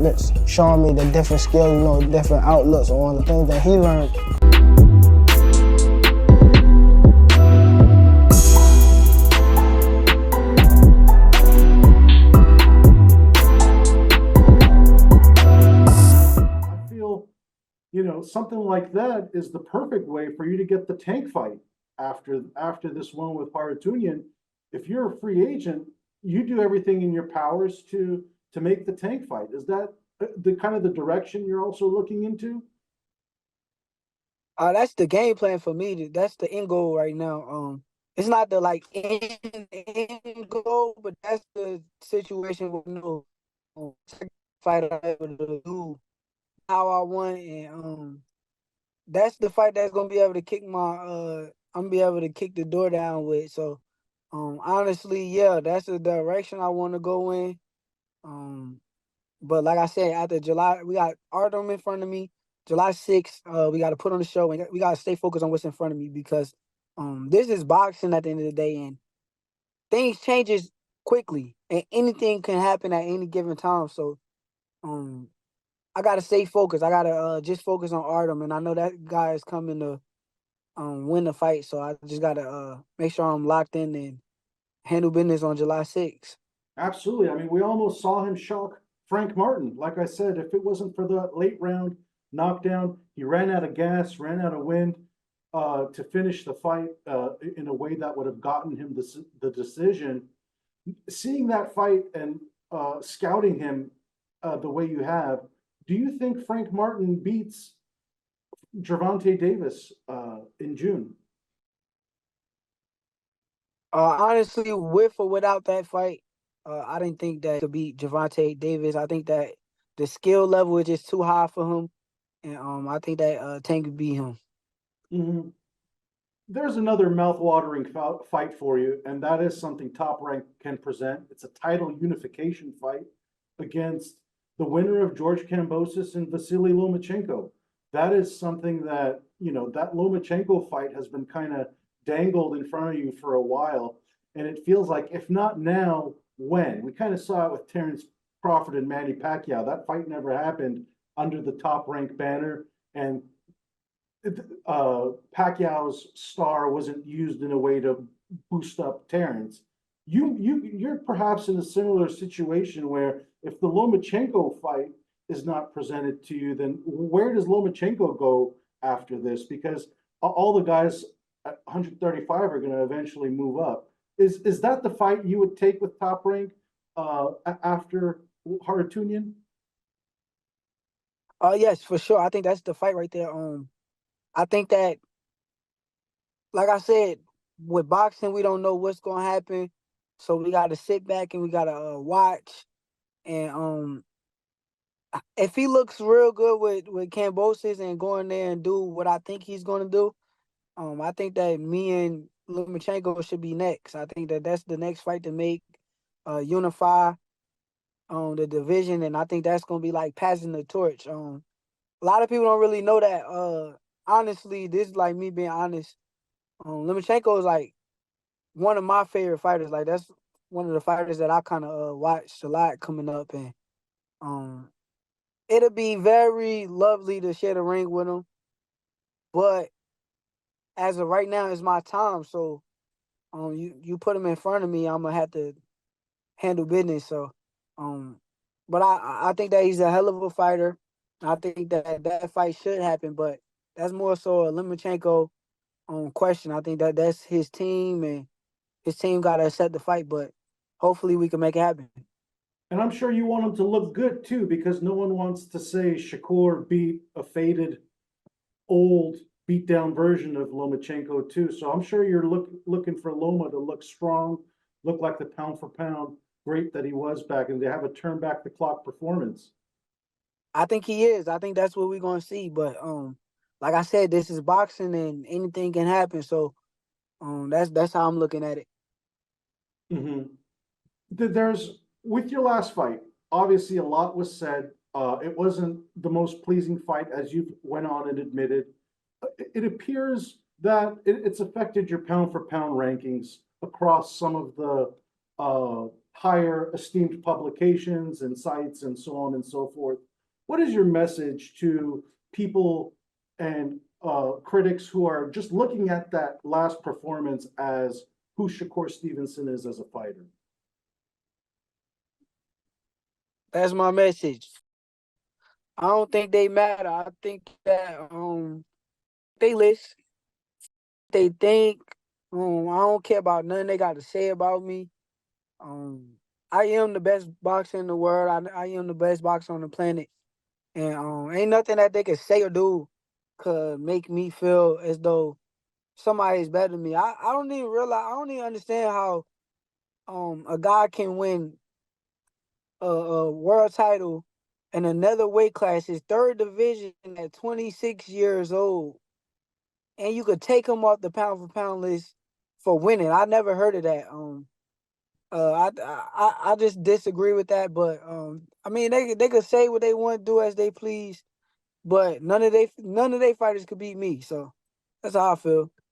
outlets, showing me the different skills, different outlooks on the things that he learned. I feel, something like that is the perfect way for you to get the tank fight after this one with Haratunian. If you're a free agent, you do everything in your powers to make the tank fight. Is that the kind of the direction you're also looking into? That's the game plan for me. That's the end goal right now. It's not the like end goal, but that's the situation where fight I'm able to do how I want, and that's the fight that's gonna be able to kick I'm gonna be able to kick the door down with. So, honestly, yeah, that's the direction I want to go in. Um, but like I said, after July, we got Artem in front of me. July 6th, we got to put on the show and we got to stay focused on what's in front of me because this is boxing at the end of the day and things changes quickly and anything can happen at any given time. So um, I got to stay focused. I got to just focus on Artem, and I know that guy is coming to win the fight. So I just got to make sure I'm locked in and handle business on July 6th. Absolutely. I mean, we almost saw him shock Frank Martin. Like I said, if it wasn't for the late round knockdown, he ran out of gas, ran out of wind to finish the fight in a way that would have gotten him the decision. Seeing that fight and scouting him the way you have, do you think Frank Martin beats Gervonta Davis in June? Honestly, with or without that fight, I didn't think that could beat Gervonta Davis. I think that the skill level is just too high for him, and I think that Tank could beat him. Mm-hmm. There's another mouth-watering fight for you, and that is something Top Rank can present. It's a title unification fight against the winner of George Kambosos and Vasily Lomachenko. That is something that, that Lomachenko fight has been kind of dangled in front of you for a while. And it feels like, if not now, when? We kind of saw it with Terrence Crawford and Manny Pacquiao. That fight never happened under the Top Rank banner. And Pacquiao's star wasn't used in a way to boost up Terrence. You're perhaps in a similar situation where if the Lomachenko fight is not presented to you, then where does Lomachenko go after this? Because all the guys at 135 are going to eventually move up. Is that the fight you would take with Top Rank after Haratunian? Yes, for sure. I think that's the fight right there. I think that, like I said, with boxing, we don't know what's gonna happen, so we got to sit back and we got to watch. And if he looks real good with Cambosis and going there and do what I think he's gonna do, I think that me and Lomachenko should be next. I think that that's the next fight to make, unify the division, and I think that's gonna be like passing the torch. A lot of people don't really know that. Honestly, this is like me being honest. Lomachenko is like one of my favorite fighters. Like that's one of the fighters that I kind of watched a lot coming up, and um, it'll be very lovely to share the ring with him. But as of right now, it's my time. So you put him in front of me, I'm gonna have to handle business. So um, but I think that he's a hell of a fighter. I think that that fight should happen, but that's more so a Lomachenko question. I think that that's his team, and his team got to accept the fight. But hopefully, we can make it happen. And I'm sure you want him to look good too, because no one wants to say Shakur beat a faded, old, beat down version of Lomachenko too. So I'm sure you're looking for Loma to look strong, look like the pound for pound great that he was back, and to have a turn back the clock performance. I think he is. I think that's what we're gonna see. But like I said, this is boxing, and anything can happen. So that's how I'm looking at it. Mm-hmm. There's with your last fight, obviously a lot was said. It wasn't the most pleasing fight, as you went on and admitted. It appears that it's affected your pound for pound rankings across some of the higher esteemed publications and sites and so on and so forth. What is your message to people and critics who are just looking at that last performance as who Shakur Stevenson is as a fighter? That's my message. I don't think they matter. I think that they listen. They think. I don't care about nothing they got to say about me. I am the best boxer in the world. I am the best boxer on the planet. And ain't nothing that they can say or do could make me feel as though somebody is better than me. I don't even realize, I don't even understand how a guy can win a world title in another weight class, his third division at 26 years old, and you could take him off the pound for pound list for winning. I never heard of that. I just disagree with that. But I mean, they could say what they want to do as they please, but none of they fighters could beat me. So that's how I feel.